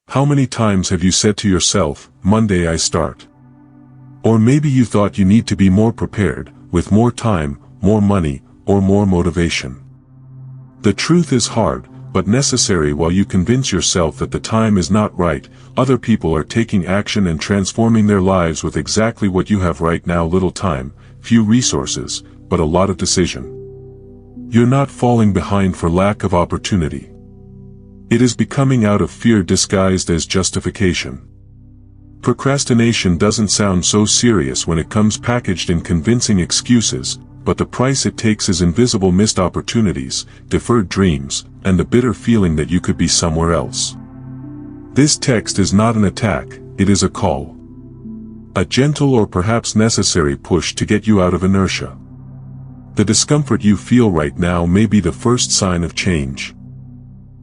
How many times have you said to yourself, Monday I start? Or maybe you thought you need to be more prepared, with more time, more money, or more motivation. The truth is hard, but necessary. While you convince yourself that the time is not right, other people are taking action and transforming their lives with exactly what you have right now. Little time, few resources, but a lot of decision. You're not falling behind for lack of opportunity. It is becoming out of fear disguised as justification. Procrastination doesn't sound so serious when it comes packaged in convincing excuses, but the price it takes is invisible missed opportunities, deferred dreams, and the bitter feeling that you could be somewhere else. This text is not an attack, it is a call. A gentle or perhaps necessary push to get you out of inertia. The discomfort you feel right now may be the first sign of change.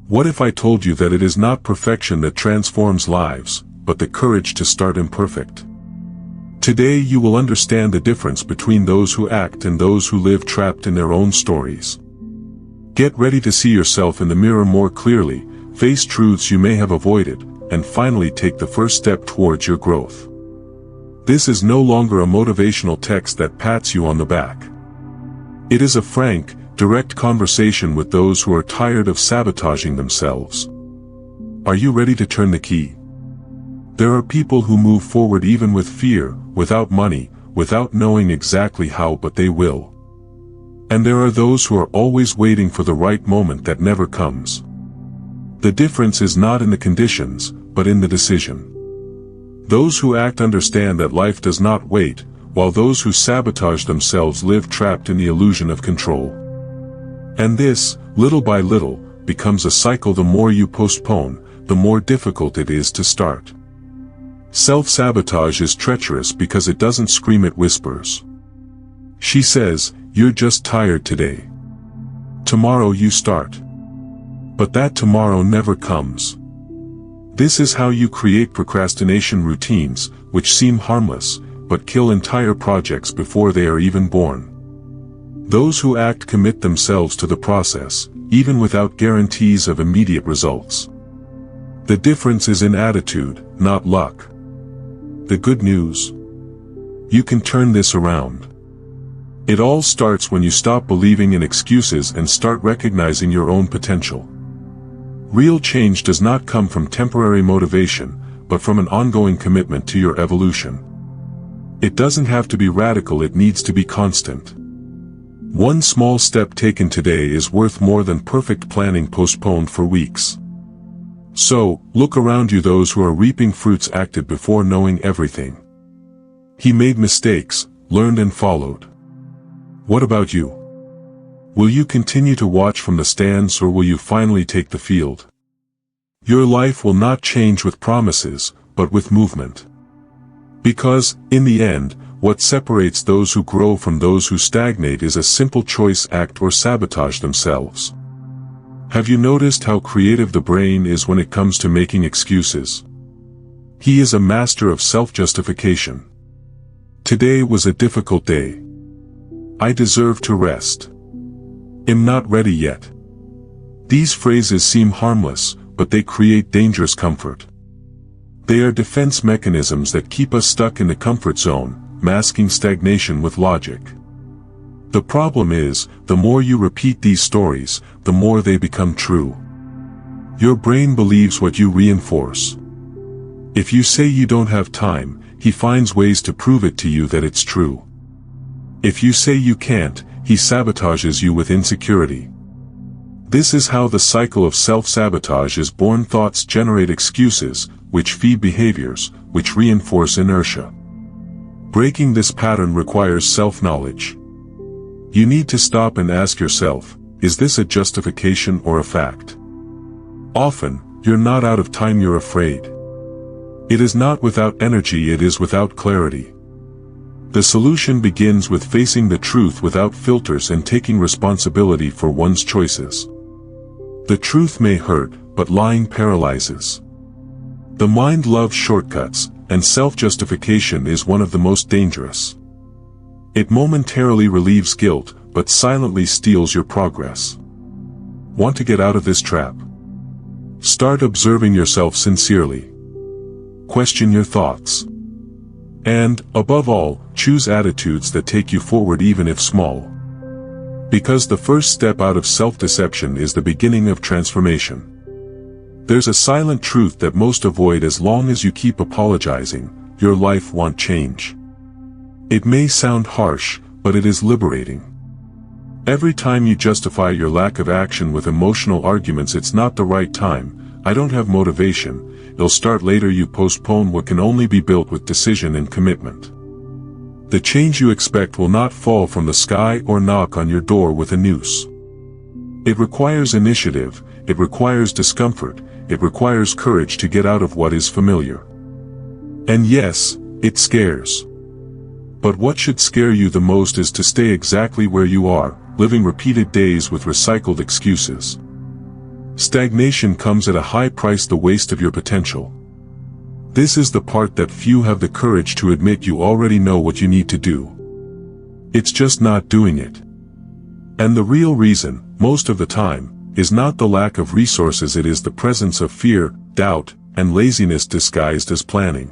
What if I told you that it is not perfection that transforms lives, but the courage to start imperfect? Today you will understand the difference between those who act and those who live trapped in their own stories. Get ready to see yourself in the mirror more clearly, face truths you may have avoided, and finally take the first step towards your growth. This is no longer a motivational text that pats you on the back. It is a frank, direct conversation with those who are tired of sabotaging themselves. Are you ready to turn the key? There are people who move forward even with fear, without money, without knowing exactly how, but they will. And there are those who are always waiting for the right moment that never comes. The difference is not in the conditions, but in the decision. Those who act understand that life does not wait, while those who sabotage themselves live trapped in the illusion of control. And this, little by little, becomes a cycle. The more you postpone, the more difficult it is to start. Self-sabotage is treacherous because it doesn't scream, it whispers. She says, you're just tired today. Tomorrow you start. But that tomorrow never comes. This is how you create procrastination routines, which seem harmless, but kill entire projects before they are even born. Those who act commit themselves to the process, even without guarantees of immediate results. The difference is in attitude, not luck. The good news? You can turn this around. It all starts when you stop believing in excuses and start recognizing your own potential. Real change does not come from temporary motivation, but from an ongoing commitment to your evolution. It doesn't have to be radical, it needs to be constant. One small step taken today is worth more than perfect planning postponed for weeks. So, look around you. Those who are reaping fruits acted before knowing everything. He made mistakes, learned and followed. What about you? Will you continue to watch from the stands, or will you finally take the field? Your life will not change with promises, but with movement. Because, in the end, what separates those who grow from those who stagnate is a simple choice: act or sabotage themselves. Have you noticed how creative the brain is when it comes to making excuses? He is a master of self-justification. Today was a difficult day. I deserve to rest. I'm not ready yet. These phrases seem harmless, but they create dangerous comfort. They are defense mechanisms that keep us stuck in the comfort zone, masking stagnation with logic. The problem is, the more you repeat these stories, the more they become true. Your brain believes what you reinforce. If you say you don't have time, he finds ways to prove it to you that it's true. If you say you can't, he sabotages you with insecurity. This is how the cycle of self-sabotage is born. Thoughts generate excuses, which feed behaviors, which reinforce inertia. Breaking this pattern requires self-knowledge. You need to stop and ask yourself, is this a justification or a fact? Often, you're not out of time, you're afraid. It is not without energy, it is without clarity. The solution begins with facing the truth without filters and taking responsibility for one's choices. The truth may hurt, but lying paralyzes. The mind loves shortcuts, and self-justification is one of the most dangerous. It momentarily relieves guilt, but silently steals your progress. Want to get out of this trap? Start observing yourself sincerely. Question your thoughts. And, above all, choose attitudes that take you forward even if small. Because the first step out of self-deception is the beginning of transformation. There's a silent truth that most avoid. As long as you keep apologizing, your life won't change. It may sound harsh, but it is liberating. Every time you justify your lack of action with emotional arguments, it's not the right time, I don't have motivation, it'll start later. You postpone what can only be built with decision and commitment. The change you expect will not fall from the sky or knock on your door with a noose. It requires initiative, it requires discomfort, it requires courage to get out of what is familiar. And yes, it scares. But what should scare you the most is to stay exactly where you are, living repeated days with recycled excuses. Stagnation comes at a high price, the waste of your potential. This is the part that few have the courage to admit. You already know what you need to do. It's just not doing it. And the real reason, most of the time, is not the lack of resources, it is the presence of fear, doubt, and laziness disguised as planning.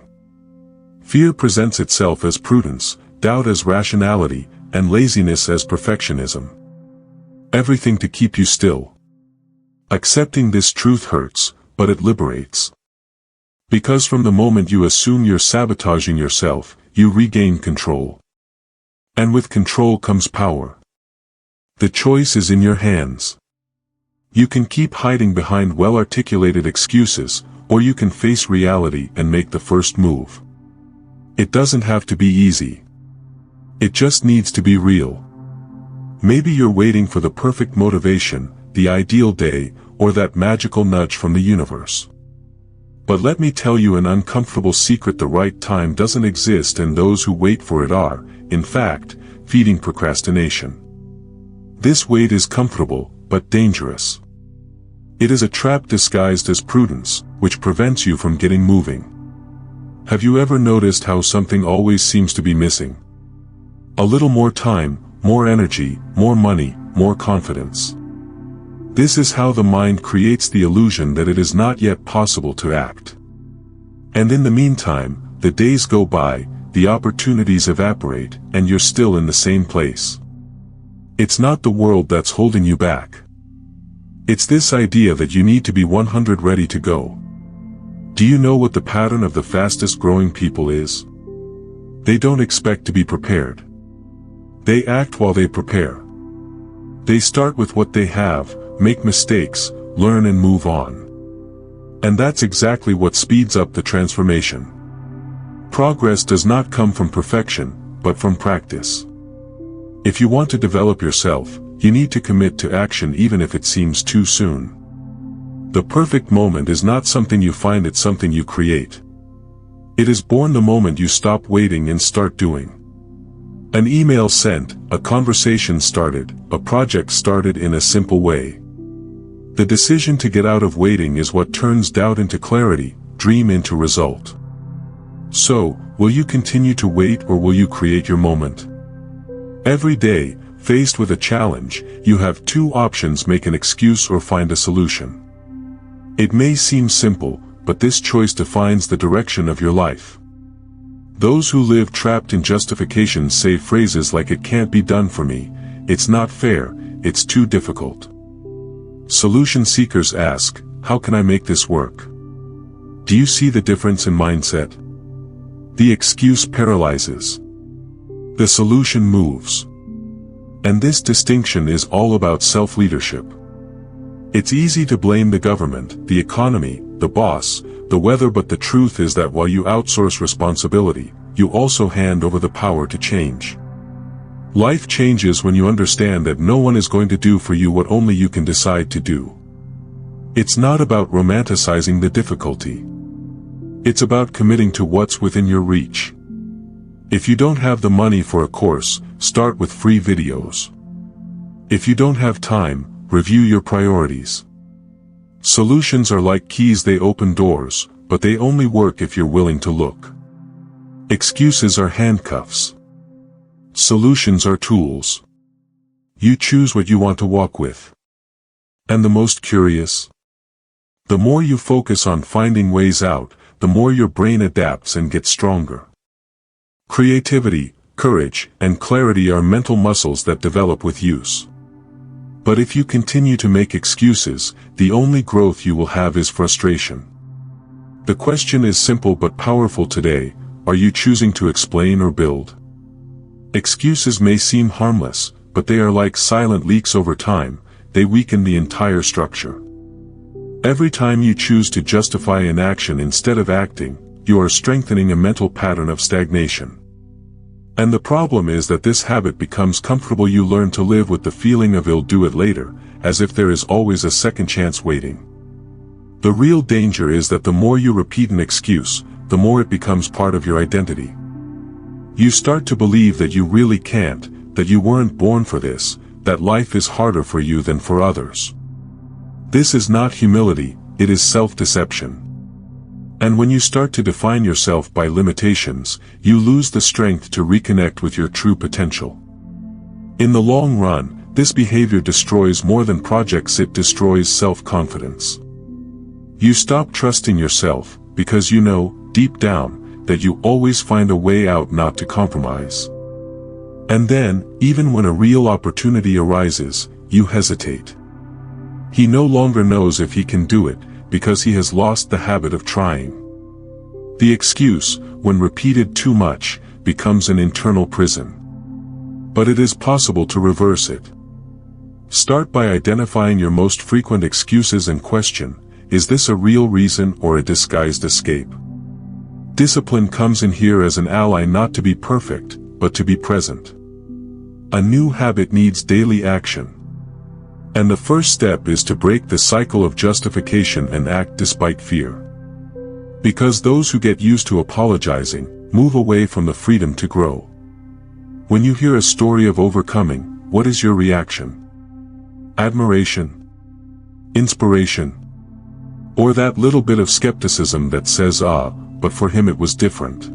Fear presents itself as prudence, doubt as rationality, and laziness as perfectionism. Everything to keep you still. Accepting this truth hurts, but it liberates. Because from the moment you assume you're sabotaging yourself, you regain control. And with control comes power. The choice is in your hands. You can keep hiding behind well-articulated excuses, or you can face reality and make the first move. It doesn't have to be easy. It just needs to be real. Maybe you're waiting for the perfect motivation, the ideal day, or that magical nudge from the universe. But let me tell you an uncomfortable secret: the right time doesn't exist, and those who wait for it are, in fact, feeding procrastination. This wait is comfortable, but dangerous. It is a trap disguised as prudence, which prevents you from getting moving. Have you ever noticed how something always seems to be missing? A little more time, more energy, more money, more confidence. This is how the mind creates the illusion that it is not yet possible to act. And in the meantime, the days go by, the opportunities evaporate, and you're still in the same place. It's not the world that's holding you back. It's this idea that you need to be 100 ready to go. Do you know what the pattern of the fastest growing people is? They don't expect to be prepared. They act while they prepare. They start with what they have, make mistakes, learn and move on. And that's exactly what speeds up the transformation. Progress does not come from perfection, but from practice. If you want to develop yourself, you need to commit to action even if it seems too soon. The perfect moment is not something you find, it's something you create. It is born the moment you stop waiting and start doing. An email sent, a conversation started, a project started in a simple way. The decision to get out of waiting is what turns doubt into clarity, dream into result. So, will you continue to wait, or will you create your moment? Every day, faced with a challenge, you have two options: make an excuse or find a solution. It may seem simple, but this choice defines the direction of your life. Those who live trapped in justifications say phrases like "it can't be done for me," "it's not fair," "it's too difficult." Solution seekers ask, "How can I make this work?" Do you see the difference in mindset? The excuse paralyzes. The solution moves. And this distinction is all about self-leadership. It's easy to blame the government, the economy, the boss, the weather, but the truth is that while you outsource responsibility, you also hand over the power to change. Life changes when you understand that no one is going to do for you what only you can decide to do. It's not about romanticizing the difficulty. It's about committing to what's within your reach. If you don't have the money for a course, start with free videos. If you don't have time, review your priorities. Solutions are like keys, they open doors, but they only work if you're willing to look. Excuses are handcuffs. Solutions are tools. You choose what you want to walk with. And the most curious? The more you focus on finding ways out, the more your brain adapts and gets stronger. Creativity, courage, and clarity are mental muscles that develop with use. But if you continue to make excuses, the only growth you will have is frustration. The question is simple but powerful today: are you choosing to explain or build? Excuses may seem harmless, but they are like silent leaks over time. They weaken the entire structure. Every time you choose to justify an action instead of acting, you are strengthening a mental pattern of stagnation. And the problem is that this habit becomes comfortable. You learn to live with the feeling of "I'll do it later," as if there is always a second chance waiting. The real danger is that the more you repeat an excuse, the more it becomes part of your identity. You start to believe that you really can't, that you weren't born for this, that life is harder for you than for others. This is not humility, it is self-deception. And when you start to define yourself by limitations, you lose the strength to reconnect with your true potential. In the long run, this behavior destroys more than projects. It destroys self-confidence. You stop trusting yourself, because you know, deep down, that you always find a way out, not to compromise. And then, even when a real opportunity arises, you hesitate. He no longer knows if he can do it, because he has lost the habit of trying. The excuse, when repeated too much, becomes an internal prison. But it is possible to reverse it. Start by identifying your most frequent excuses and question: is this a real reason or a disguised escape? Discipline comes in here as an ally, not to be perfect, but to be present. A new habit needs daily action. And the first step is to break the cycle of justification and act despite fear. Because those who get used to apologizing, move away from the freedom to grow. When you hear a story of overcoming, what is your reaction? Admiration? Inspiration? Or that little bit of skepticism that says, but for him it was different?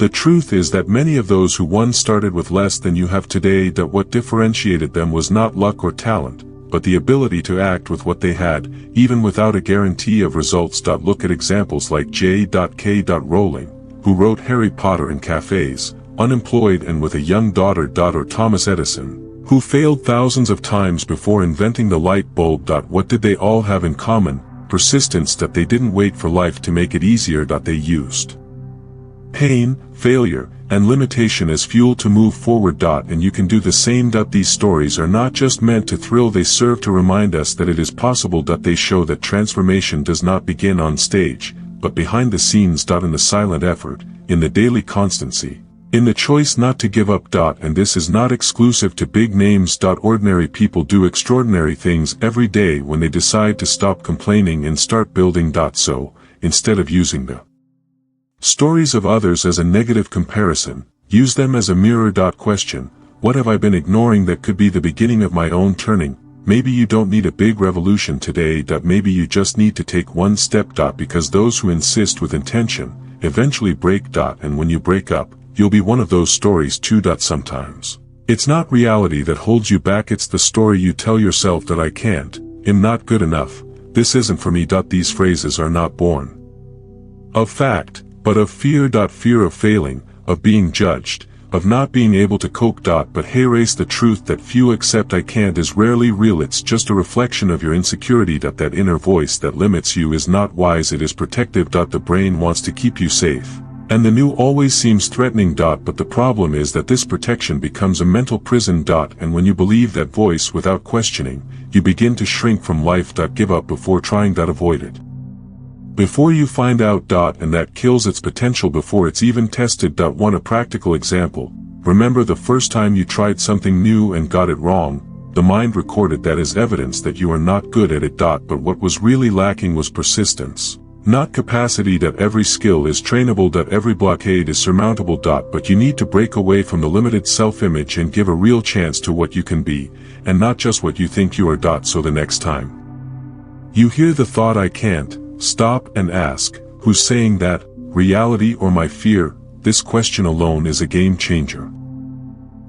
The truth is that many of those who once started with less than you have today, that what differentiated them was not luck or talent, but the ability to act with what they had, even without a guarantee of results. Look at examples like J.K. Rowling, who wrote Harry Potter in cafes, unemployed and with a young daughter. Or Thomas Edison, who failed thousands of times before inventing the light bulb. What did they all have in common? Persistence. They didn't wait for life to make it easier. They used pain, failure, and limitation as fuel to move forward. And you can do the same. These stories are not just meant to thrill, they serve to remind us that it is possible. They show that transformation does not begin on stage, but behind the scenes. In the silent effort, in the daily constancy, in the choice not to give up. And this is not exclusive to big names. Ordinary people do extraordinary things every day when they decide to stop complaining and start building. So, instead of using the stories of others as a negative comparison, use them as a mirror. Question: what have I been ignoring that could be the beginning of my own turning? Maybe you don't need a big revolution today. Maybe you just need to take one step. Because those who insist with intention, eventually break. And when you break up, you'll be one of those stories too. Sometimes, it's not reality that holds you back, it's the story you tell yourself that I can't, I'm not good enough, this isn't for me. These phrases are not born of fact, but of fear. Fear of failing, of being judged, of not being able to cope. But hey, erase the truth that few accept. I can't is rarely real, it's just a reflection of your insecurity. That inner voice that limits you is not wise, it is protective. The brain wants to keep you safe, and the new always seems threatening. But the problem is that this protection becomes a mental prison. And when you believe that voice without questioning, you begin to shrink from life. Give up before trying. Avoid it before you find out. And that kills its potential before it's even tested. Want a practical example? Remember the first time you tried something new and got it wrong? The mind recorded that as evidence that you are not good at it. But what was really lacking was persistence, not capacity. Every skill is trainable. Every blockade is surmountable. But you need to break away from the limited self-image and give a real chance to what you can be, and not just what you think you are. So the next time you hear the thought "I can't," stop and ask, who's saying that, reality or my fear? This question alone is a game changer.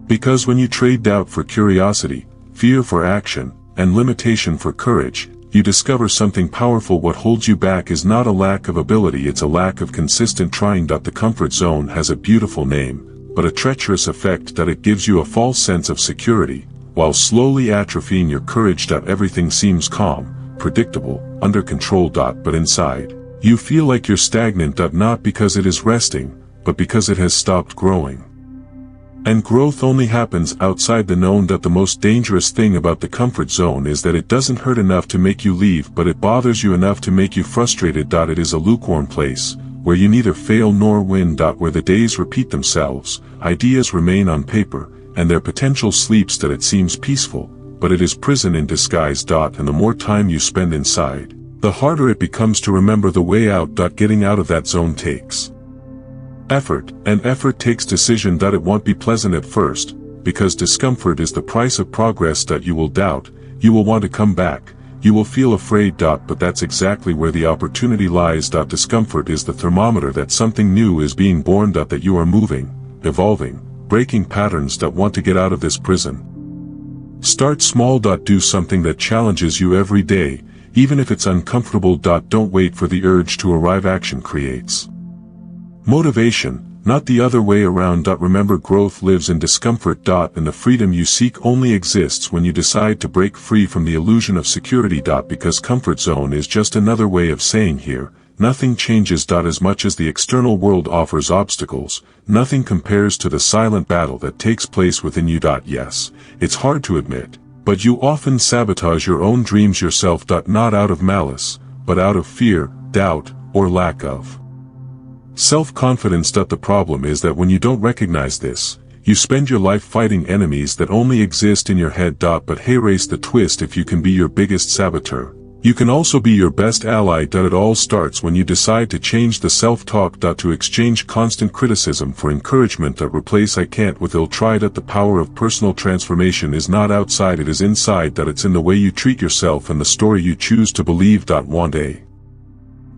Because when you trade doubt for curiosity, fear for action, and limitation for courage, you discover something powerful. What holds you back is not a lack of ability, it's a lack of consistent trying. The comfort zone has a beautiful name, but a treacherous effect that it gives you a false sense of security, while slowly atrophying your courage. Everything seems calm, predictable, under control. But inside, you feel like you're stagnant. Not because it is resting, but because it has stopped growing. And growth only happens outside the known. The most dangerous thing about the comfort zone is that it doesn't hurt enough to make you leave, but it bothers you enough to make you frustrated. It is a lukewarm place, where you neither fail nor win. Where the days repeat themselves, ideas remain on paper, and their potential sleeps. It seems peaceful, but it is prison in disguise. And the more time you spend inside, the harder it becomes to remember the way out. Getting out of that zone takes effort, and effort takes decision. It won't be pleasant at first, because discomfort is the price of progress. You will doubt, you will want to come back, you will feel afraid. But that's exactly where the opportunity lies. Discomfort is the thermometer that something new is being born. That you are moving, evolving, breaking patterns. Want to get out of this prison? Start small. Do something that challenges you every day, even if it's uncomfortable. Don't wait for the urge to arrive. Action creates motivation, not the other way around. Remember, growth lives in discomfort. And the freedom you seek only exists when you decide to break free from the illusion of security. Because comfort zone is just another way of saying here, nothing changes. As much as the external world offers obstacles, nothing compares to the silent battle that takes place within you. Yes, it's hard to admit, but you often sabotage your own dreams yourself. Not out of malice, but out of fear, doubt, or lack of self-confidence. The problem is that when you don't recognize this, you spend your life fighting enemies that only exist in your head. But hey, raise the twist. If you can be your biggest saboteur, you can also be your best ally. It all starts when you decide to change the self-talk. To exchange constant criticism for encouragement. Replace "I can't" with "I'll try." The power of personal transformation is not outside, it is inside. It's in the way you treat yourself and the story you choose to believe. Want a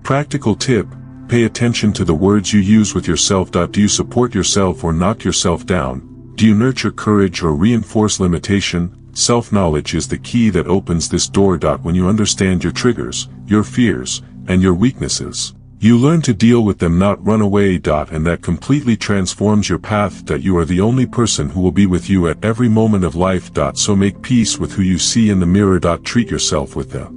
practical tip? Pay attention to the words you use with yourself. Do you support yourself or knock yourself down? Do you nurture courage or reinforce limitation? Self-knowledge is the key that opens this door. When you understand your triggers, your fears, and your weaknesses, you learn to deal with them, not run away. And that completely transforms your path. You are the only person who will be with you at every moment of life. So make peace with who you see in the mirror. Treat yourself with the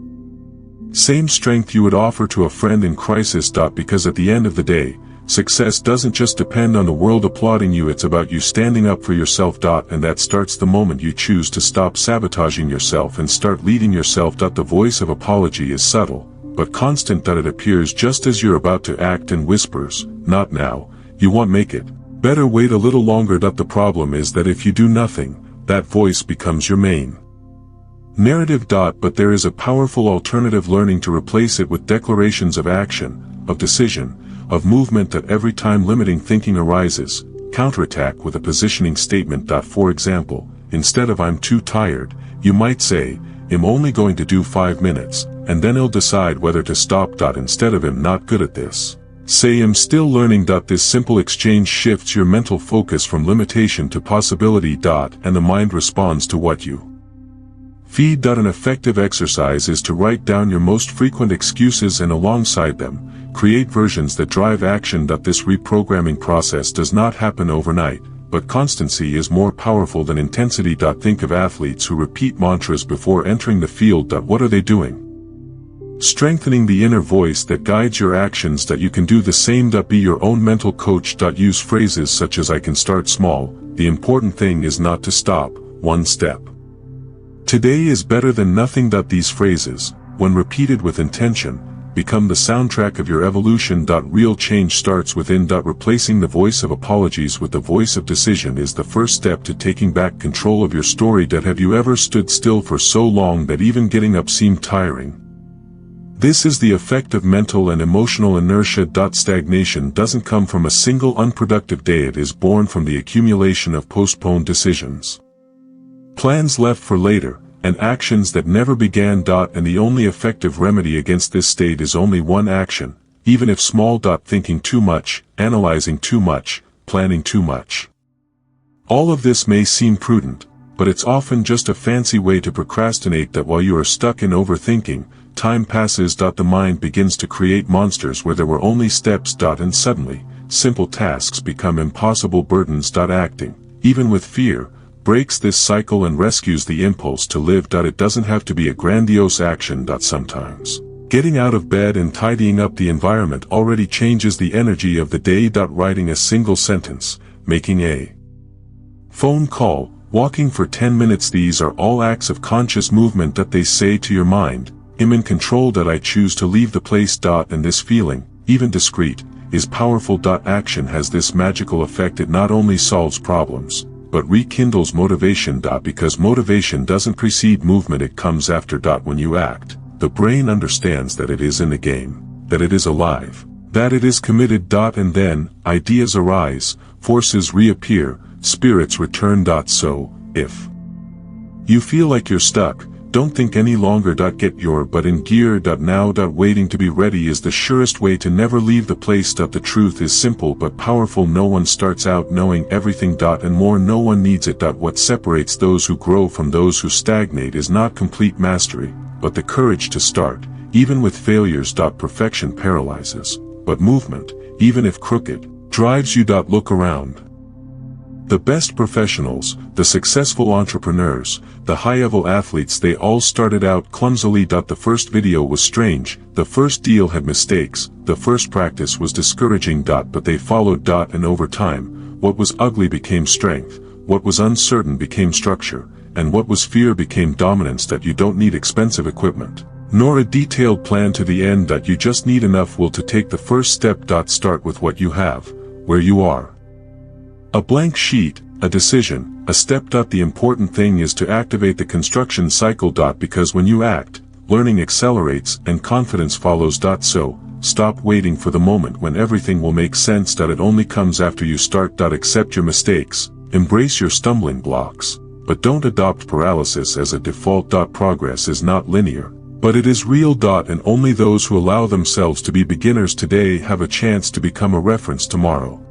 same strength you would offer to a friend in crisis. Because at the end of the day, success doesn't just depend on the world applauding you, it's about you standing up for yourself. And that starts the moment you choose to stop sabotaging yourself and start leading yourself. The voice of apology is subtle, but constant. It appears just as you're about to act and whispers, "Not now, you won't make it. Better wait a little longer." The problem is that if you do nothing, that voice becomes your main narrative. But there is a powerful alternative: learning to replace it with declarations of action, of decision, of movement. Every time limiting thinking arises, counterattack with a positioning statement. For example, instead of "I'm too tired," you might say, "I'm only going to do 5 minutes, and then I'll decide whether to stop." Instead of "I'm not good at this," say "I'm still learning." This simple exchange shifts your mental focus from limitation to possibility. And the mind responds to what you feed. An effective exercise is to write down your most frequent excuses and alongside them, create versions that drive action. This reprogramming process does not happen overnight, but constancy is more powerful than intensity. Think of athletes who repeat mantras before entering the field. What are they doing? Strengthening the inner voice that guides your actions. You can do the same. Be your own mental coach. Use phrases such as "I can start small, the important thing is not to stop, one step today is better than nothing." These phrases, when repeated with intention, become the soundtrack of your evolution. Real change starts within. Replacing the voice of apologies with the voice of decision is the first step to taking back control of your story. Have you ever stood still for so long that even getting up seemed tiring? This is the effect of mental and emotional inertia. Stagnation doesn't come from a single unproductive day, it is born from the accumulation of postponed decisions, plans left for later, and actions that never began. And the only effective remedy against this state is only one action, even if small. Thinking too much, analyzing too much, planning too much. All of this may seem prudent, but it's often just a fancy way to procrastinate. While you are stuck in overthinking, Time passes. The mind begins to create monsters where there were only steps. And suddenly, simple tasks become impossible burdens. Acting, even with fear, breaks this cycle and rescues the impulse to live. It doesn't have to be a grandiose action. Sometimes, getting out of bed and tidying up the environment already changes the energy of the day. Writing a single sentence, making a phone call, walking for 10 minutes, these are all acts of conscious movement. They say to your mind, I'm in control. I choose to leave the place. And this feeling, even discreet, is powerful. Action has this magical effect. It not only solves problems, but rekindles motivation. Because motivation doesn't precede movement, it comes after. When you act, the brain understands that it is in the game, that it is alive, that it is committed. And then, ideas arise, forces reappear, spirits return. So, if you feel like you're stuck, don't think any longer. Get your butt in gear. Now. Waiting to be ready is the surest way to never leave the place. The truth is simple but powerful. No one starts out knowing everything. And more, no one needs it. What separates those who grow from those who stagnate is not complete mastery, but the courage to start, even with failures. Perfection paralyzes, but movement, even if crooked, drives you. Look around. The best professionals, the successful entrepreneurs, the high-level athletes, they all started out clumsily. The first video was strange, the first deal had mistakes, the first practice was discouraging. But they followed. And over time, what was ugly became strength, what was uncertain became structure, and what was fear became dominance. You don't need expensive equipment, nor a detailed plan to the end. You just need enough will to take the first step. Start with what you have, where you are. A blank sheet, a decision, a step. The important thing is to activate the construction cycle. Because when you act, learning accelerates and confidence follows. So, stop waiting for the moment when everything will make sense. It only comes after you start. Accept your mistakes, embrace your stumbling blocks, but don't adopt paralysis as a default. Progress is not linear, but it is real. And only those who allow themselves to be beginners today have a chance to become a reference tomorrow.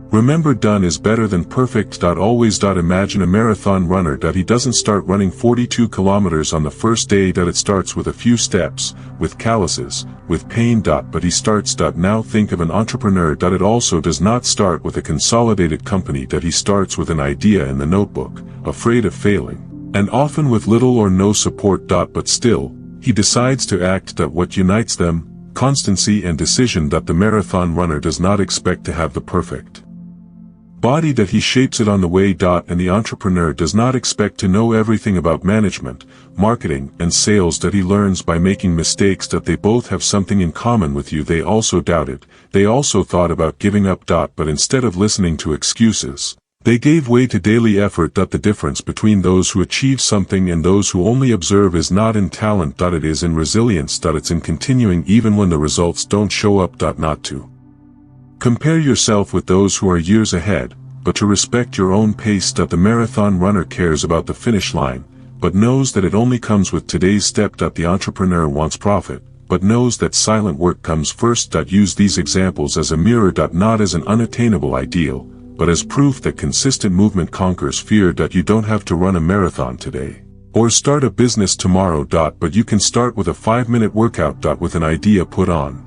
Remember, done is better than perfect. Always. Imagine a marathon runner. He doesn't start running 42 kilometers on the first day. It starts with a few steps, with calluses, with pain. But he starts. Now think of an entrepreneur. It also does not start with a consolidated company. He starts with an idea in the notebook, afraid of failing, and often with little or no support. But still, he decides to act. What unites them? Constancy and decision. The marathon runner does not expect to have the perfect body. He shapes it on the way. And the entrepreneur does not expect to know everything about management, marketing, and sales. He learns by making mistakes. They both have something in common with you. They also doubted, they also thought about giving up. But instead of listening to excuses, they gave way to daily effort. The difference between those who achieve something and those who only observe is not in talent. It is in resilience. It's in continuing even when the results don't show up. Not to compare yourself with those who are years ahead, but to respect your own pace. The marathon runner cares about the finish line, but knows that it only comes with today's step. The entrepreneur wants profit, but knows that silent work comes first. Use these examples as a mirror. Not as an unattainable ideal, but as proof that consistent movement conquers fear. You don't have to run a marathon today, or start a business tomorrow. But you can start with a 5-minute workout. With an idea put on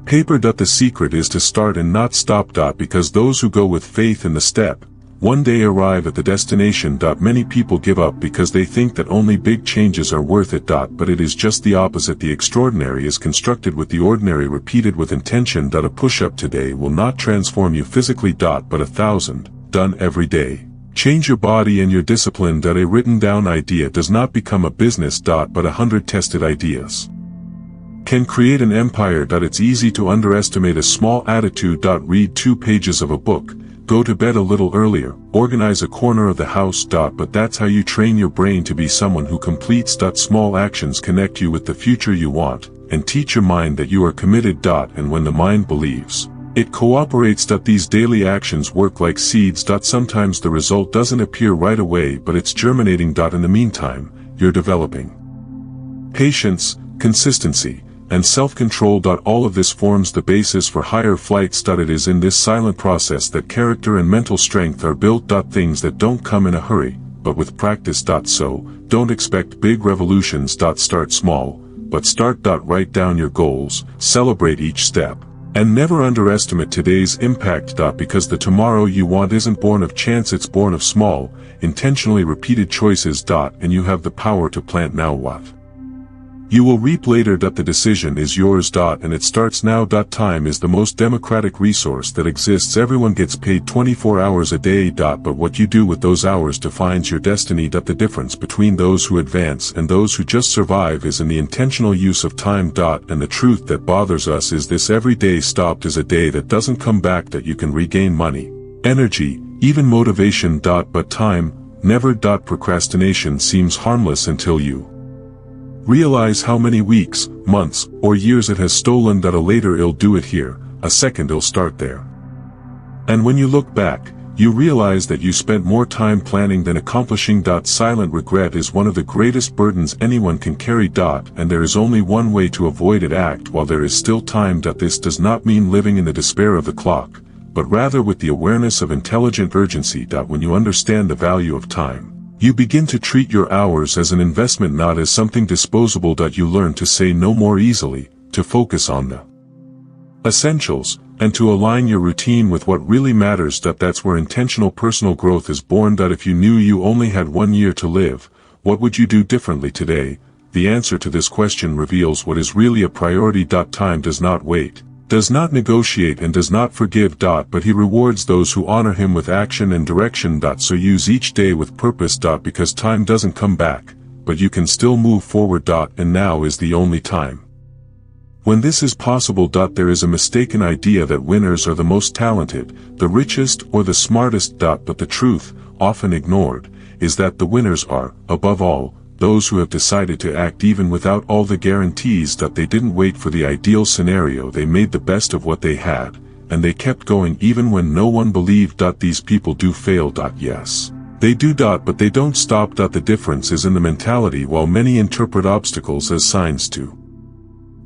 paper. The secret is to start and not stop. Because those who go with faith in the step, one day arrive at the destination. Many people give up because they think that only big changes are worth it. But it is just the opposite. The extraordinary is constructed with the ordinary, repeated with intention. A push-up today will not transform you physically. But 1,000, done every day, change your body and your discipline. A written down idea does not become a business. But 100 tested ideas can create an empire. It's easy to underestimate a small attitude. Read 2 pages of a book, go to bed a little earlier, organize a corner of the house. But that's how you train your brain to be someone who completes. Small actions connect you with the future you want, and teach your mind that you are committed. And when the mind believes, it cooperates. These daily actions work like seeds. Sometimes the result doesn't appear right away, but it's germinating. In the meantime, you're developing patience, consistency, and self-control. All of this forms the basis for higher flights. It is in this silent process that character and mental strength are built. Things that don't come in a hurry, but with practice. So, don't expect big revolutions. Start small, but start. Write down your goals, celebrate each step, and never underestimate today's impact. Because the tomorrow you want isn't born of chance, it's born of small, intentionally repeated choices. And you have the power to plant now what you will reap later. The decision is yours. And it starts now. Time is the most democratic resource that exists. Everyone gets paid 24 hours a day. But what you do with those hours defines your destiny. The difference between those who advance and those who just survive is in the intentional use of time. And the truth that bothers us is this: every day stopped is a day that doesn't come back. That you can regain money, energy, even motivation. But time, never. Procrastination seems harmless until you realize how many weeks, months, or years it has stolen. A later it'll do it here, a second it'll start there. And when you look back, you realize that you spent more time planning than accomplishing. Silent regret is one of the greatest burdens anyone can carry. And there is only one way to avoid it: act while there is still time. This does not mean living in the despair of the clock, but rather with the awareness of intelligent urgency. When you understand the value of time, you begin to treat your hours as an investment, not as something disposable. You learn to say no more easily, to focus on the essentials, and to align your routine with what really matters. That's where intentional personal growth is born. If you knew you only had 1 year to live, what would you do differently today? The answer to this question reveals what is really a priority. Time does not wait, does not negotiate, and does not forgive. But he rewards those who honor him with action and direction. So use each day with purpose. Because time doesn't come back, but you can still move forward. And now is the only time when this is possible. There is a mistaken idea that winners are the most talented, the richest, or the smartest. But the truth, often ignored, is that the winners are, above all, those who have decided to act even without all the guarantees. They didn't wait for the ideal scenario, they made the best of what they had, and they kept going even when no one believed. These people do fail. Yes, they do. But they don't stop. The difference is in the mentality. While many interpret obstacles as signs to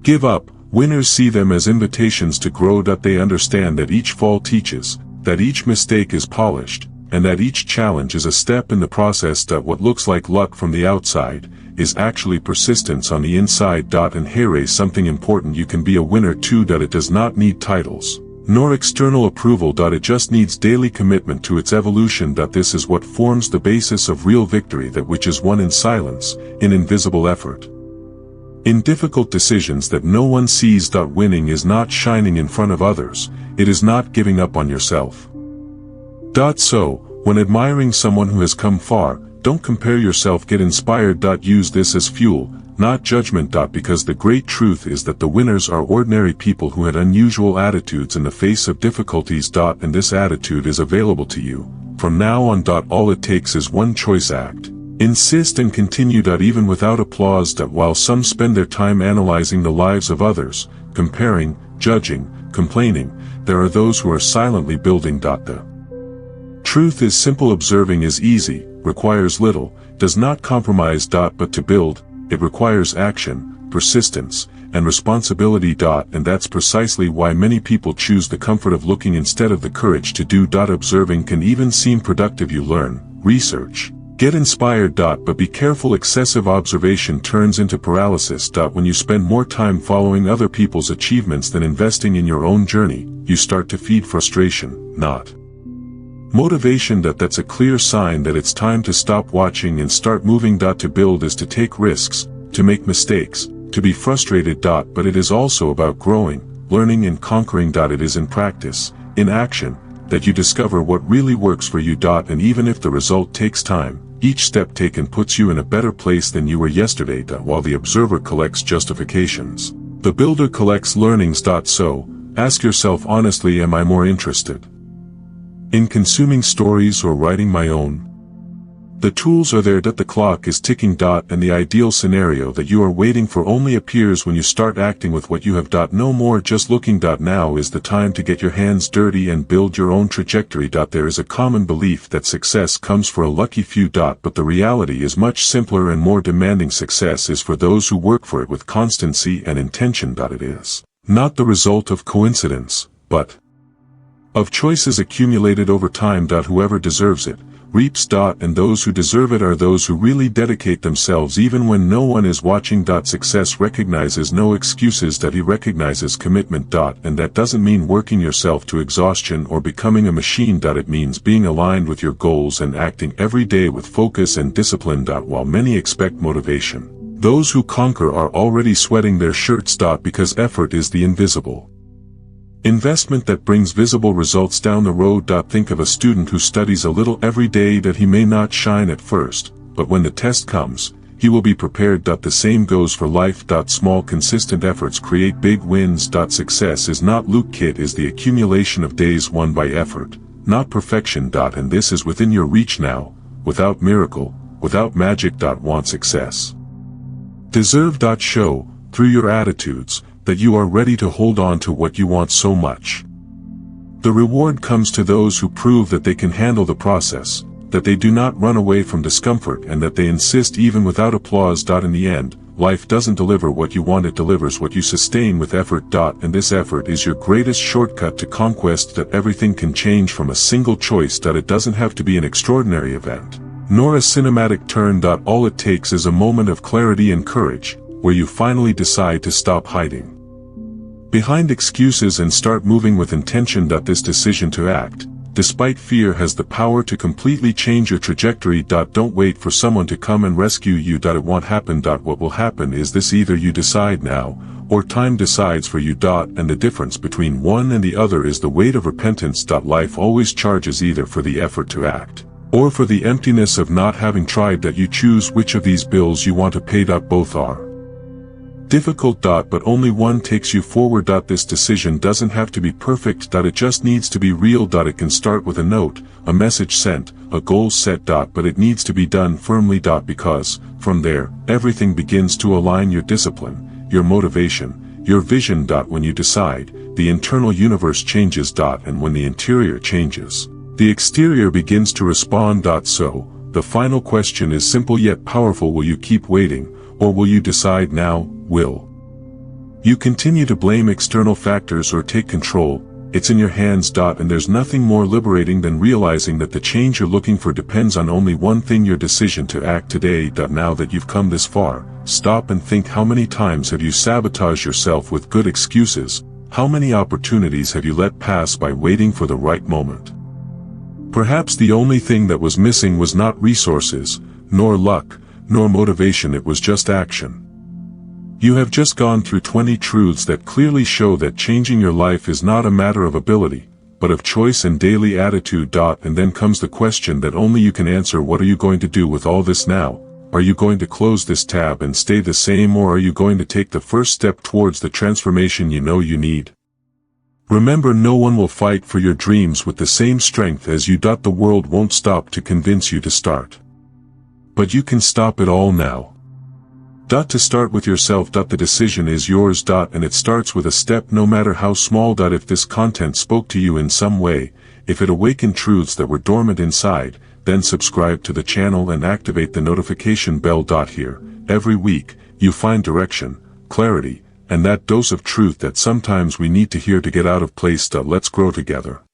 give up, winners see them as invitations to grow. They understand that each fall teaches, that each mistake is polished, and that each challenge is a step in the process. What looks like luck from the outside is actually persistence on the inside. And here is something important: you can be a winner too. It does not need titles, nor external approval. It just needs daily commitment to its evolution. This is what forms the basis of real victory, that which is won in silence, in invisible effort, in difficult decisions that no one sees. Winning is not shining in front of others, it is not giving up on yourself. So, when admiring someone who has come far, don't compare yourself, get inspired. Use this as fuel, not judgment. Because the great truth is that the winners are ordinary people who had unusual attitudes in the face of difficulties. And this attitude is available to you from now on. All it takes is one choice: act, insist, and continue. Even without applause. While some spend their time analyzing the lives of others, comparing, judging, complaining, there are those who are silently building. The truth is simple: observing is easy, requires little, does not compromise. But to build, it requires action, persistence, and responsibility. And that's precisely why many people choose the comfort of looking instead of the courage to do. Observing can even seem productive. You learn, research, get inspired. But be careful: excessive observation turns into paralysis. When you spend more time following other people's achievements than investing in your own journey, you start to feed frustration, not motivation. That's a clear sign that it's time to stop watching and start moving. To build is to take risks, to make mistakes, to be frustrated. But it is also about growing, learning, and conquering. It is in practice, in action, that you discover what really works for you. And even if the result takes time, each step taken puts you in a better place than you were yesterday. While the observer collects justifications, the builder collects learnings. So, ask yourself honestly: am I more interested in consuming stories or writing my own? The tools are there. The clock is ticking. And the ideal scenario that you are waiting for only appears when you start acting with what you have. No more just looking. Now is the time to get your hands dirty and build your own trajectory. There is a common belief that success comes for a lucky few. But the reality is much simpler and more demanding. Success is for those who work for it with constancy and intention. It is not the result of coincidence, but of choices accumulated over time. Whoever deserves it, reaps. And those who deserve it are those who really dedicate themselves even when no one is watching. Success recognizes no excuses. He recognizes commitment. And that doesn't mean working yourself to exhaustion or becoming a machine. It means being aligned with your goals and acting every day with focus and discipline. While many expect motivation, those who conquer are already sweating their shirts. Because effort is the invisible investment that brings visible results down the road. Think of a student who studies a little every day. He may not shine at first, but when the test comes, he will be prepared. The same goes for life. Small consistent efforts create big wins. Success is not Luke Kit is the accumulation of days won by effort, not perfection. And this is within your reach now, without miracle, without magic. Want success? Deserve. Show, through your attitudes, that you are ready to hold on to what you want so much. The reward comes to those who prove that they can handle the process, that they do not run away from discomfort, and that they insist even without applause. In the end, life doesn't deliver what you want, it delivers what you sustain with effort. And this effort is your greatest shortcut to conquest. Everything can change from a single choice. It doesn't have to be an extraordinary event, nor a cinematic turn. All it takes is a moment of clarity and courage, where you finally decide to stop hiding behind excuses and start moving with intention. This decision to act, despite fear, has the power to completely change your trajectory. Don't wait for someone to come and rescue you. It won't happen. What will happen is this: either you decide now, or time decides for you. And the difference between one and the other is the weight of repentance. Life always charges either for the effort to act, or for the emptiness of not having tried. You choose which of these bills you want to pay. Both are difficult. But only one takes you forward. This decision doesn't have to be perfect. It just needs to be real. It can start with a note, a message sent, a goal set. But it needs to be done firmly. Because, from there, everything begins to align: your discipline, your motivation, your vision. When you decide, the internal universe changes. And when the interior changes, the exterior begins to respond. So, the final question is simple yet powerful: will you keep waiting, or will you decide now? Will you continue to blame external factors or take control? It's in your hands. And there's nothing more liberating than realizing that the change you're looking for depends on only one thing: your decision to act today. Now that you've come this far, stop and think: how many times have you sabotaged yourself with good excuses? How many opportunities have you let pass by waiting for the right moment? Perhaps the only thing that was missing was not resources, nor luck, nor motivation. It was just action. You have just gone through 20 truths that clearly show that changing your life is not a matter of ability, but of choice and daily attitude. And then comes the question that only you can answer: what are you going to do with all this now? Are you going to close this tab and stay the same, or are you going to take the first step towards the transformation you know you need? Remember, no one will fight for your dreams with the same strength as you. The world won't stop to convince you to start, but you can stop it all now. To start with yourself. The decision is yours. And it starts with a step, no matter how small. If this content spoke to you in some way, if it awakened truths that were dormant inside, then subscribe to the channel and activate the notification bell. Here, every week, you find direction, clarity, and that dose of truth that sometimes we need to hear to get out of place. Let's grow together.